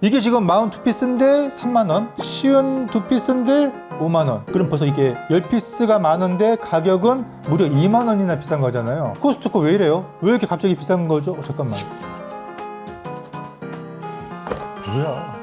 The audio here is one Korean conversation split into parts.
이게 지금 42피스인데 3만원, 쉬운 2피스인데 5만원. 그럼 벌써 이게 10피스가 만원인데 가격은 무려 2만원이나 비싼 거잖아요. 코스트코 왜 이래요? 왜 이렇게 갑자기 비싼 거죠? 잠깐만. 뭐야?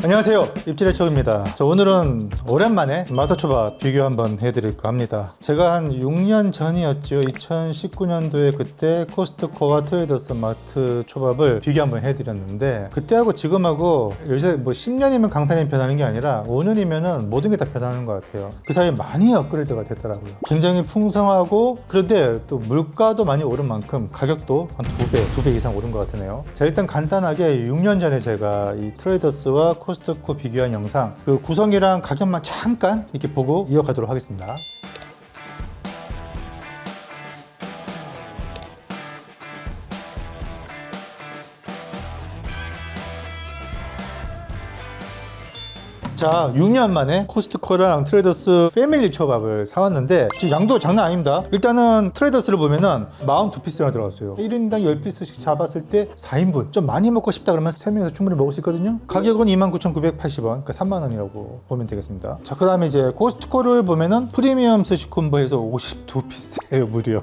안녕하세요, 입질의 척입니다. 오늘은 오랜만에 마타초밥 비교 한번 해드릴까 합니다. 제가 한 6년 전이었죠. 2019년도에 그때 코스트코와 트레이더스 마트 초밥을 비교 한번 해드렸는데, 그때하고 지금하고 요새 뭐 10년이면 강산이 변하는 게 아니라 5년이면은 모든 게 다 변하는 것 같아요. 그 사이에 많이 업그레이드가 됐더라고요. 굉장히 풍성하고, 그런데 또 물가도 많이 오른 만큼 가격도 한 2배 이상 오른 것 같으네요. 자, 일단 간단하게 6년 전에 제가 이 트레이더스와 코스트코 비교한 영상, 그 구성이랑 가격만 잠깐 이렇게 보고 이어가도록 하겠습니다. 자, 6년 만에 코스트코랑 트레이더스 패밀리 초밥을 사왔는데 지금 양도 장난 아닙니다. 일단은 트레이더스를 보면은 42피스나 들어갔어요. 1인당 10피스씩 잡았을 때 4인분 좀 많이 먹고 싶다 그러면 3명에서 충분히 먹을 수 있거든요. 가격은 29,980원, 그러니까 3만원이라고 보면 되겠습니다. 자, 그 다음에 이제 코스트코를 보면은 프리미엄 스시 콤보에서 52피스예요, 무려.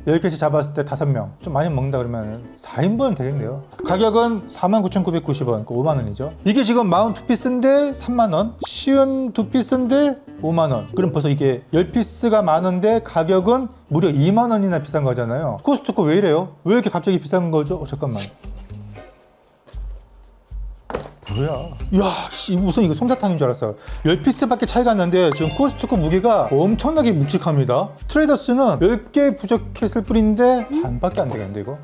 10개씩 잡았을 때 5명 좀 많이 먹는다 그러면 4인분은 되겠네요. 가격은 49,990원, 5만원이죠. 이게 지금 42피스인데 3만원, 쉬운 2피스인데 5만원. 그럼 벌써 이게 10피스가 만원인데 가격은 무려 2만원이나 비싼 거잖아요. 코스트코 왜 이래요? 왜 이렇게 갑자기 비싼 거죠? 잠깐만. 뭐야? 이야, 우선 이거 솜사탕인 줄 알았어. 10피스밖에 차이가 안 나는데 지금 코스트코 무게가 엄청나게 묵직합니다. 트레이더스는 10개 부족했을 뿐인데 반밖에 안 되겠는데 이거?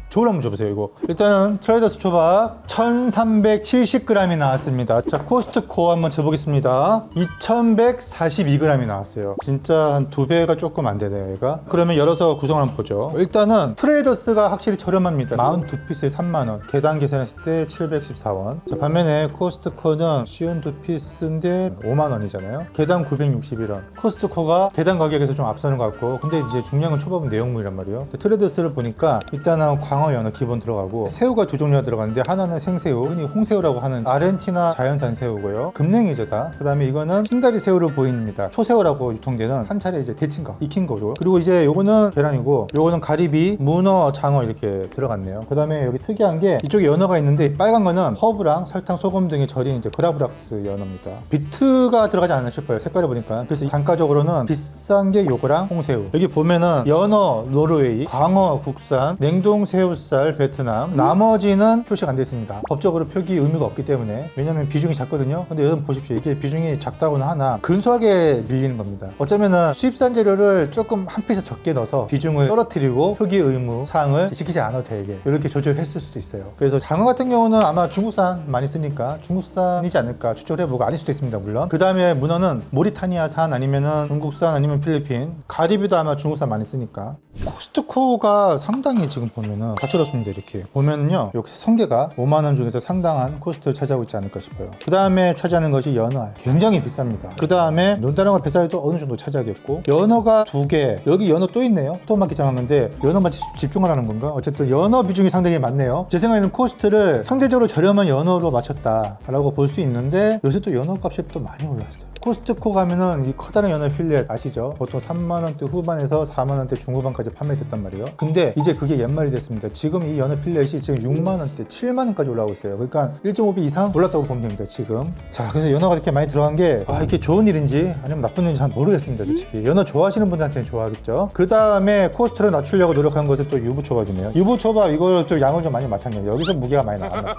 저걸 한번 줘보세요. 이거 일단은 트레이더스 초밥 1370g이 나왔습니다. 자, 코스트코 한번 재보겠습니다. 2142g이 나왔어요. 진짜 한 2배가 조금 안 되네요, 얘가. 그러면 열어서 구성을 한번 보죠. 일단은 트레이더스가 확실히 저렴합니다. 42피스에 3만원, 계단 계산했을 때 714원. 자, 반면에 코스트코는 쉬운 2피스인데 5만원이잖아요. 계단 961원. 코스트코가 계단 가격에서 좀 앞서는 것 같고, 근데 이제 중요한 건 초밥은 내용물이란 말이에요. 트레이더스를 보니까 일단은 광어 연어 기본 들어가고, 새우가 2종류가 들어가는데 하나는 생새우, 흔히 홍새우라고 하는 아르헨티나 자연산 새우고요. 금냉이죠, 다. 그 다음에 이거는 흰다리 새우로 보입니다. 초새우라고 유통되는 한 차례 이제 데친 거, 익힌 거죠. 그리고 이제 요거는 계란이고, 요거는 가리비, 문어, 장어 이렇게 들어갔네요. 그 다음에 여기 특이한 게 이쪽에 연어가 있는데, 빨간 거는 허브랑 설탕, 소금 등이 절인 이제 그라브락스 연어입니다. 비트가 들어가지 않나 싶어요, 색깔을 보니까. 그래서 단가적으로는 비싼 게 요거랑 홍새우. 여기 보면은 연어 노르웨이, 광어 국산, 냉동 새우살 베트남, 나머지는 표시가 안 되어 있습니다. 법적으로 표기 의미가 없기 때문에. 왜냐면 비중이 작거든요. 근데 여러분 보십시오. 이게 비중이 작다고는 하나 근소하게 밀리는 겁니다. 어쩌면은 수입산 재료를 조금 한 피스 적게 넣어서 비중을 떨어뜨리고 표기 의무 사항을 지키지 않아도 되게 이렇게 조절했을 수도 있어요. 그래서 장어 같은 경우는 아마 중국산 많이 쓰니까 중국산이지 않을까 추측을 해보고, 아닐 수도 있습니다, 물론. 그 다음에 문어는 모리타니아산 아니면은 중국산 아니면 필리핀, 가리비도 아마 중국산 많이 쓰니까. 코스트코가 상당히 지금 보면은 다채롭습니다. 이렇게 보면은요, 이렇게 성게가 5만원 중에서 상당한 코스트를 차지하고 있지 않을까 싶어요. 그 다음에 차지하는 것이 연어알, 굉장히 비쌉니다. 그 다음에 논다랑어 뱃살도 어느 정도 차지하겠고, 연어가 2개, 여기 연어 또 있네요. 토막 기장한 건데 연어만 집중하라는 건가? 어쨌든 연어 비중이 상당히 많네요. 제 생각에는 코스트를 상대적으로 저렴한 연어로 맞췄다라고 볼 수 있는데, 요새 또 연어 값이 또 많이 올랐어요. 코스트코 가면은 이 커다란 연어 필렛 아시죠? 보통 3만원대 후반에서 4만원대 중후반까지 판매됐단 말이에요. 근데 이제 그게 옛말이 됐습니다. 지금 이 연어 필렛이 지금 6만원대, 7만원까지 올라오고 있어요. 그러니까 1.5배 이상 올랐다고 보면 됩니다, 지금. 자, 그래서 연어가 이렇게 많이 들어간 게, 이게 좋은 일인지 아니면 나쁜 일인지 잘 모르겠습니다, 솔직히. 연어 좋아하시는 분들한테는 좋아하겠죠. 그 다음에 코스트를 낮추려고 노력한 것은 또 유부초밥이네요. 유부초밥, 이걸 좀 양을 좀 많이 맞췄네요. 여기서 무게가 많이 나간다.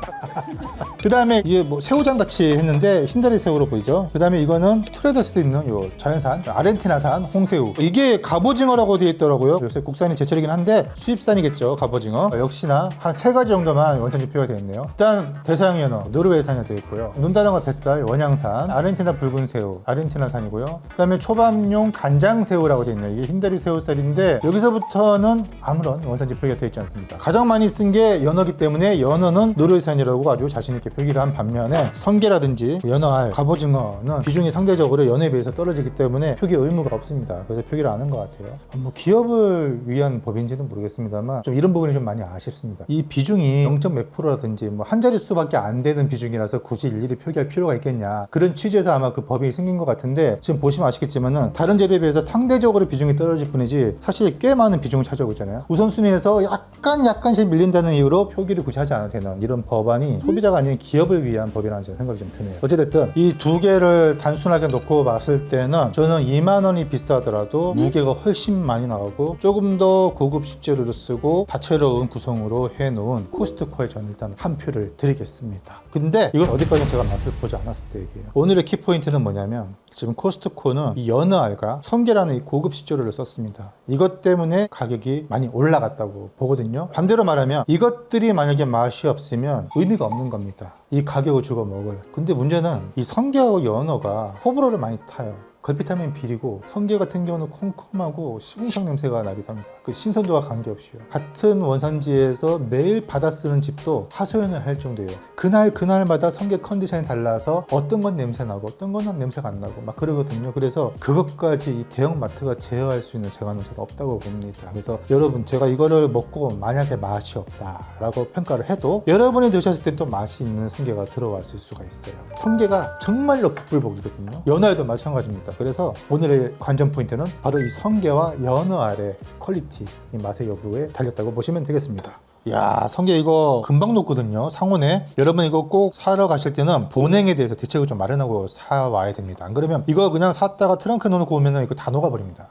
그 다음에 이게 뭐 새우장 같이 했는데 흰다리 새우로 보이죠. 그 다음에 이거는 트레이더스도 있는 요 자연산 아르헨티나산 홍새우, 이게 갑오징어라고 되어 있더라고요. 요새 국산이 제철이긴 한데 수입산이겠죠, 갑오징어. 역시나 한 3가지 정도만 원산지 표가 되어 있네요. 일단 대서양 연어 노르웨이산이 되어 있고요. 논다랑어 뱃살 원양산, 아르헨티나 붉은 새우 아르헨티나산이고요. 그 다음에 초밥용 간장새우라고 되어 있네요. 이게 흰다리 새우살인데 여기서부터는 아무런 원산지 표기가 되어 있지 않습니다. 가장 많이 쓴 게 연어기 때문에 연어는 노르웨이산이라고 아주 자신있게 표기를 한 반면에 성게라든지 연어알, 갑오징어는 비중이 상당히 상대적으로 연어에 비해서 떨어지기 때문에 표기 의무가 없습니다. 그래서 표기를 안 한 것 같아요. 뭐 기업을 위한 법인지는 모르겠습니다만 좀 이런 부분이 좀 많이 아쉽습니다. 이 비중이 0. 몇 프로라든지 뭐 한 자릿수밖에 안 되는 비중이라서 굳이 일일이 표기할 필요가 있겠냐, 그런 취지에서 아마 그 법이 생긴 것 같은데, 지금 보시면 아시겠지만은 다른 재료에 비해서 상대적으로 비중이 떨어질 뿐이지 사실 꽤 많은 비중을 차지하고 있잖아요. 우선순위에서 약간씩 밀린다는 이유로 표기를 굳이 하지 않아도 되는 이런 법안이 소비자가 아닌 기업을 위한 법이라는 생각이 좀 드네요. 어쨌든 이 두 개를 단순하게 놓고 봤을 때는 저는 2만 원이 비싸더라도 무게가 훨씬 많이 나가고 조금 더 고급 식재료를 쓰고 다채로운 구성으로 해놓은 코스트코에 저는 일단 한 표를 드리겠습니다. 근데 이건 어디까지 제가 맛을 보지 않았을 때 얘기예요. 오늘의 키포인트는 뭐냐면, 지금 코스트코는 이 연어알과 성게라는 이 고급 식재료를 썼습니다. 이것 때문에 가격이 많이 올라갔다고 보거든요. 반대로 말하면 이것들이 만약에 맛이 없으면 의미가 없는 겁니다. 이 가격을 주고 먹을. 근데 문제는 이 성게하고 연어가 호불호를 많이 타요. 걸핏하면 비리고, 성게 같은 경우는 쿰쿰하고 시궁창 냄새가 나기도 합니다. 그 신선도와 관계없이요. 같은 원산지에서 매일 받아 쓰는 집도 하소연을 할 정도예요. 그날마다 성게 컨디션이 달라서 어떤 건 냄새 나고 어떤 건 냄새가 안 나고 막 그러거든요. 그래서 그것까지 이 대형 마트가 제어할 수 있는 제한은 없다고 봅니다. 그래서 여러분, 제가 이거를 먹고 만약에 맛이 없다라고 평가를 해도 여러분이 드셨을 때 또 맛이 있는 성게가 들어왔을 수가 있어요. 성게가 정말로 복불복이거든요. 연어에도 마찬가지입니다. 그래서 오늘의 관전 포인트는 바로 이 성게와 연어알의 퀄리티, 이 맛의 여부에 달렸다고 보시면 되겠습니다. 야, 성게 이거 금방 녹거든요, 상온에. 여러분 이거 꼭 사러 가실 때는 본행에 대해서 대책을 좀 마련하고 사와야 됩니다. 안 그러면 이거 그냥 샀다가 트렁크에 넣어놓고 오면 이거 다 녹아버립니다.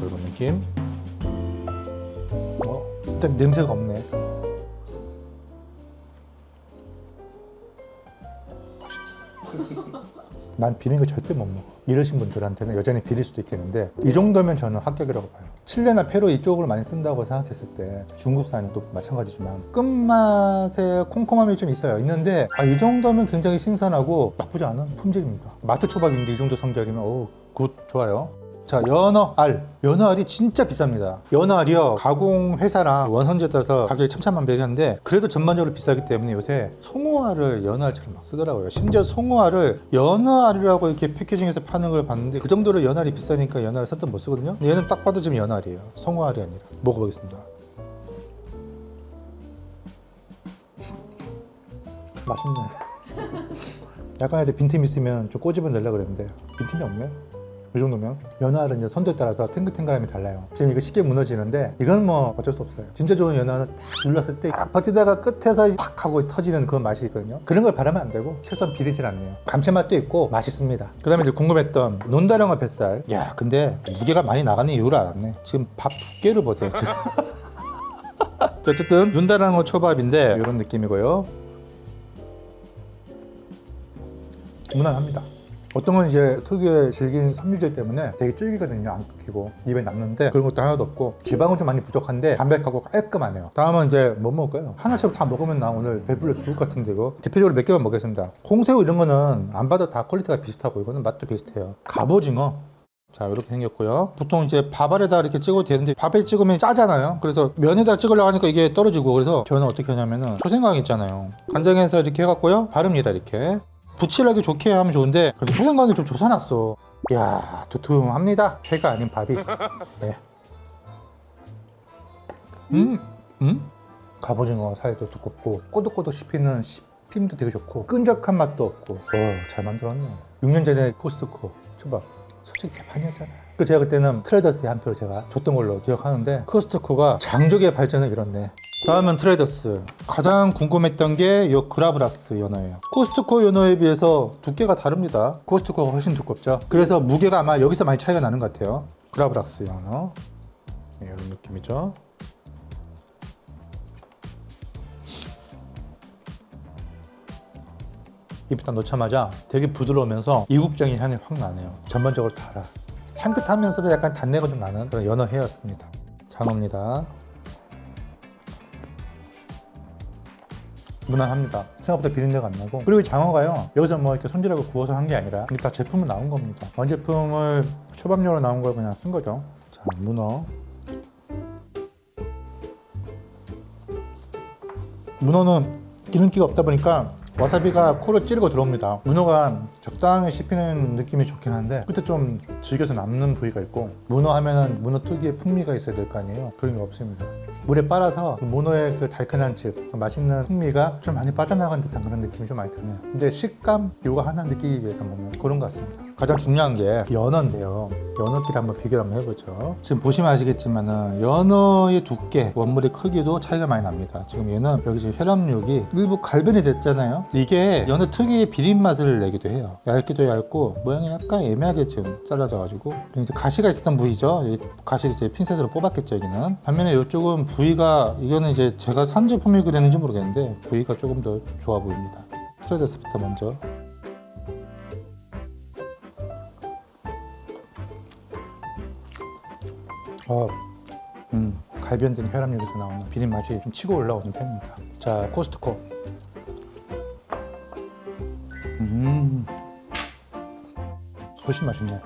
저런 느낌. 일단 냄새가 없네. 난 비린 거 절대 못 먹어. 이러신 분들한테는 여전히 비릴 수도 있겠는데, 이 정도면 저는 합격이라고 봐요. 칠레나 페루 이쪽을 많이 쓴다고 생각했을 때 중국산이 또 마찬가지지만 끝맛에 콩콩함이 좀 있는데 이 정도면 굉장히 신선하고 나쁘지 않은 품질입니다. 마트 초밥인데 이 정도 성적이면 굿, 좋아요. 자, 연어알이 진짜 비쌉니다. 연어알이요, 가공 회사랑 원산지에 따라서 가격이 천차만별이한데 그래도 전반적으로 비싸기 때문에 요새 송어알을 연어알처럼 막 쓰더라고요. 심지어 송어알을 연어알이라고 이렇게 패키징해서 파는 걸 봤는데, 그 정도로 연어알이 비싸니까 연어알 샀던 못 쓰거든요. 얘는 딱 봐도 지금 연어알이에요. 송어알이 아니라. 먹어보겠습니다. 맛있네. 약간 애들 빈틈 있으면 좀 꼬집어 내려고 그랬는데 빈틈이 없네. 이 정도면. 연어알은 이제 선도에 따라서 탱글탱글함이 달라요. 지금 이거 쉽게 무너지는데 이건 뭐 어쩔 수 없어요. 진짜 좋은 연어는 딱 눌렀을 때 딱 버티다가 끝에서 탁 하고 터지는 그런 맛이 있거든요. 그런 걸 바라면 안 되고 최소한 비리질 않네요. 감칠맛도 있고 맛있습니다. 그 다음에 이제 궁금했던 논다령어 뱃살. 야, 근데 무게가 많이 나가는 이유를 알았네. 지금 밥 두께를 보세요. 어쨌든 논다령어 초밥인데 이런 느낌이고요. 무난합니다. 어떤 건 이제 특유의 질긴 섬유질 때문에 되게 질기거든요. 안 끊기고 입에 남는데 그런 것도 하나도 없고, 지방은 좀 많이 부족한데 담백하고 깔끔하네요. 다음은 이제 뭐 먹을까요? 하나씩 다 먹으면 나 오늘 배불러 죽을 것 같은데 이거 대표적으로 몇 개만 먹겠습니다. 홍새우 이런 거는 안 봐도 다 퀄리티가 비슷하고 이거는 맛도 비슷해요. 갑오징어. 자, 이렇게 생겼고요. 보통 이제 밥알에다 이렇게 찍어도 되는데 밥에 찍으면 짜잖아요. 그래서 면에다 찍으려고 하니까 이게 떨어지고, 그래서 저는 어떻게 하냐면은 초생강 있잖아요. 간장에서 이렇게 해갖고요, 바릅니다. 이렇게 부칠하게 좋게 하면 좋은데 근데 소생강이 좀 조사놨어. 이야, 두툼합니다. 회가 아닌 밥이. 네. 갑오징어 살도 두껍고 꼬독꼬독 씹히는 씹힘도 되게 좋고 끈적한 맛도 없고 잘 만들었네. 6년 전에 코스트코 초밥 솔직히 개판이었잖아. 제가 그때는 트레이더스에 한 표를 제가 줬던 걸로 기억하는데 코스트코가 장족의 발전을 이뤘네. 다음은 트레이더스. 가장 궁금했던 게 이 그라브락스 연어예요. 코스트코 연어에 비해서 두께가 다릅니다. 코스트코가 훨씬 두껍죠. 그래서 무게가 아마 여기서 많이 차이가 나는 것 같아요. 그라브락스 연어. 네, 이런 느낌이죠. 입에 딱 넣자마자 되게 부드러우면서 이국적인 향이 확 나네요. 전반적으로 달아. 향긋하면서도 약간 단내가 좀 나는 그런 연어 회였습니다. 장어입니다. 무난합니다. 생각보다 비린내가 안 나고, 그리고 이 장어가요, 여기서 뭐 이렇게 손질하고 구워서 한 게 아니라 다 제품은 나온 겁니다. 완제품을 초밥용으로 나온 걸 그냥 쓴 거죠. 자, 문어. 문어는 기름기가 없다 보니까 와사비가 코를 찌르고 들어옵니다. 문어가 적당히 씹히는 느낌이 좋긴 한데 끝에 좀 질겨서 남는 부위가 있고, 문어 하면은 문어 특유의 풍미가 있어야 될 거 아니에요. 그런 게 없습니다. 물에 빨아서 문어의 그 달큰한 즙, 그 맛있는 풍미가 좀 많이 빠져나간 듯한 그런 느낌이 좀 많이 드네요. 근데 식감 요거 하나 느끼기 위해서 먹는 그런 것 같습니다. 가장 중요한 게 연어인데요. 연어끼리 한번 비교를 한번 해보죠. 지금 보시면 아시겠지만은 연어의 두께, 원물의 크기도 차이가 많이 납니다. 지금 얘는 여기 지금 혈압육이 일부 갈변이 됐잖아요. 이게 연어 특유의 비린 맛을 내기도 해요. 얇기도 얇고 모양이 약간 애매하게 지금 잘라져가지고, 이제 가시가 있었던 부위죠. 가시 이제 핀셋으로 뽑았겠죠, 여기는. 반면에 이쪽은 부위가, 이거는 이제 제가 산 제품이 그랬는지 모르겠는데 부위가 조금 더 좋아 보입니다. 트레더스부터 먼저. 갈변된 혈압육에서 나오는 비린 맛이 좀 치고 올라오는 편입니다. 자, 코스트코. 훨씬 맛있네.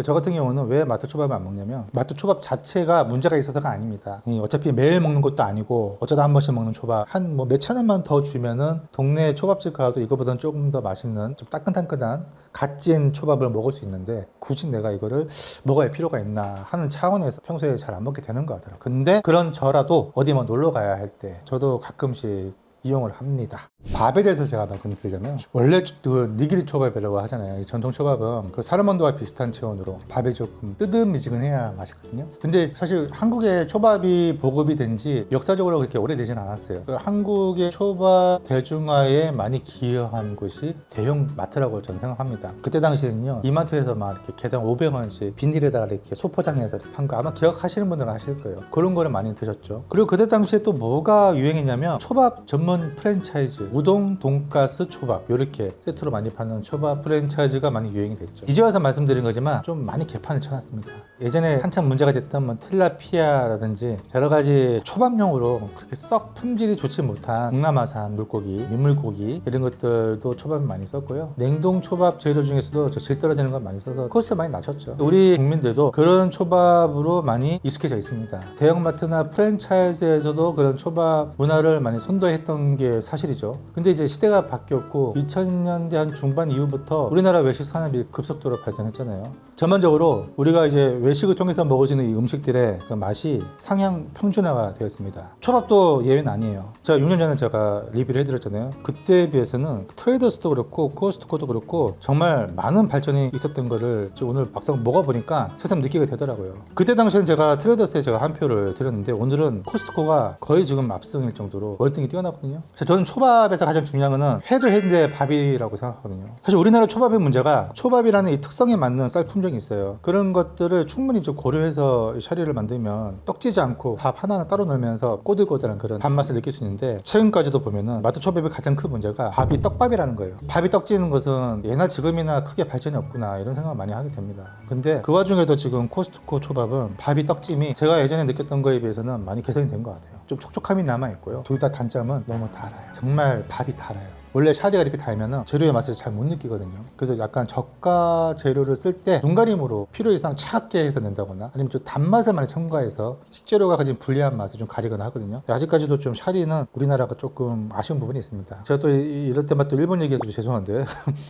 저 같은 경우는 왜 마트초밥을 안 먹냐면, 마트초밥 자체가 문제가 있어서가 아닙니다. 어차피 매일 먹는 것도 아니고 어쩌다 한 번씩 먹는 초밥, 한 뭐 몇천 원만 더 주면은 동네 초밥집 가도 이거보다는 조금 더 맛있는 좀 따끈따끈한 갓 지은 초밥을 먹을 수 있는데, 굳이 내가 이거를 먹어야 필요가 있나 하는 차원에서 평소에 잘 안 먹게 되는 것 같더라고요. 근데 그런 저라도 어디만 놀러 가야 할 때 저도 가끔씩 이용을 합니다. 밥에 대해서 제가 말씀드리자면, 원래 그 니기리 초밥이라고 하잖아요. 전통 초밥은 그 사르먼드와 비슷한 체온으로 밥이 조금 뜨뜻미지근해야 맛있거든요. 근데 사실 한국의 초밥이 보급이 된 지 역사적으로 그렇게 오래되진 않았어요. 그 한국의 초밥 대중화에 많이 기여한 곳이 대형 마트라고 저는 생각합니다. 그때 당시에는요, 이마트에서 막 이렇게 개당 500원씩 비닐에다가 이렇게 소포장해서 이렇게 판 거 아마 기억하시는 분들은 아실 거예요. 그런 거를 많이 드셨죠. 그리고 그때 당시에 또 뭐가 유행했냐면, 초밥 전문 프랜차이즈, 우동, 돈가스, 초밥, 이렇게 세트로 많이 파는 초밥 프랜차이즈가 많이 유행이 됐죠. 이제 와서 말씀드린 거지만 좀 많이 개판을 쳐놨습니다. 예전에 한참 문제가 됐던 뭐 틸라피아라든지 여러 가지 초밥용으로 그렇게 썩 품질이 좋지 못한 동남아산 물고기, 민물고기 이런 것들도 초밥에 많이 썼고요. 냉동 초밥 재료 중에서도 질 떨어지는 건 많이 써서 코스트 많이 낮췄죠. 우리 국민들도 그런 초밥으로 많이 익숙해져 있습니다. 대형마트나 프랜차이즈에서도 그런 초밥 문화를 많이 선도했던 게 사실이죠. 근데 이제 시대가 바뀌었고 2000년대 한 중반 이후부터 우리나라 외식 산업이 급속도로 발전했잖아요. 전반적으로 우리가 이제 외식을 통해서 먹을 수 있는 이 음식들의 그 맛이 상향 평준화가 되었습니다. 초밥도 예외는 아니에요. 제가 6년 전에 제가 리뷰를 해드렸잖아요. 그때에 비해서는 트레이더스도 그렇고 코스트코도 그렇고 정말 많은 발전이 있었던 거를 오늘 막상 먹어보니까 새삼 느끼게 되더라고요. 그때 당시에는 제가 트레이더스에 제가 한 표를 드렸는데, 오늘은 코스트코가 거의 지금 압승일 정도로 월등히 뛰어나거든요. 저는 초밥에서 가장 중요한 거는 해도 해인데 밥이라고 생각하거든요. 사실 우리나라 초밥의 문제가, 초밥이라는 이 특성에 맞는 쌀 품종이 있어요. 그런 것들을 충분히 좀 고려해서 샤리를 만들면 떡지지 않고 밥 하나하나 따로 넣으면서 꼬들꼬들한 그런 밥맛을 느낄 수 있는데, 최근까지도 보면은 마트 초밥의 가장 큰 문제가 밥이 떡밥이라는 거예요. 밥이 떡지는 것은 예나 지금이나 크게 발전이 없구나 이런 생각을 많이 하게 됩니다. 근데 그 와중에도 지금 코스트코 초밥은 밥이 떡짐이 제가 예전에 느꼈던 거에 비해서는 많이 개선이 된 것 같아요. 좀 촉촉함이 남아있고요. 둘 다 단점은 너무 달아요. 정말 밥이 달아요. 원래 샤리가 이렇게 달면은 재료의 맛을 잘 못 느끼거든요. 그래서 약간 저가 재료를 쓸 때 눈가림으로 필요 이상 차갑게 해서 낸다거나, 아니면 좀 단맛을 많이 첨가해서 식재료가 가진 불리한 맛을 좀 가리거나 하거든요. 아직까지도 좀 샤리는 우리나라가 조금 아쉬운 부분이 있습니다. 제가 또 이럴 때마다 또 일본 얘기해서 죄송한데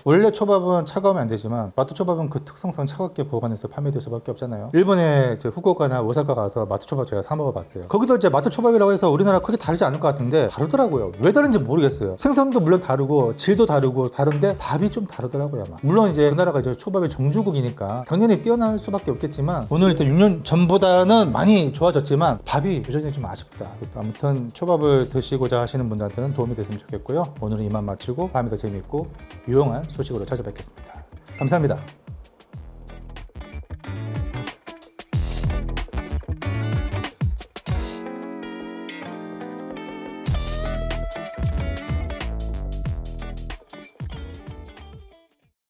원래 초밥은 차가우면 안 되지만 마트 초밥은 그 특성상 차갑게 보관해서 판매될 수밖에 없잖아요. 일본에 후쿠오카나 오사카 가서 마트 초밥 제가 사 먹어봤어요. 거기도 이제 마트 초밥이라고 해서 우리나라 크게 다르지 않을 것 같은데 다르더라고요. 왜 다른지 모르겠어요. 생선도 물론 다르고 질도 다르고 다른데 밥이 좀 다르더라고요. 아마. 물론 이제 우리나라가 이제 초밥의 종주국이니까 당연히 뛰어날 수밖에 없겠지만, 오늘 일단 6년 전보다는 많이 좋아졌지만 밥이 여전히 좀 아쉽다. 아무튼 초밥을 드시고자 하시는 분들한테는 도움이 됐으면 좋겠고요. 오늘은 이만 마치고 다음에 더 재미있고 유용한 소식으로 찾아뵙겠습니다. 감사합니다.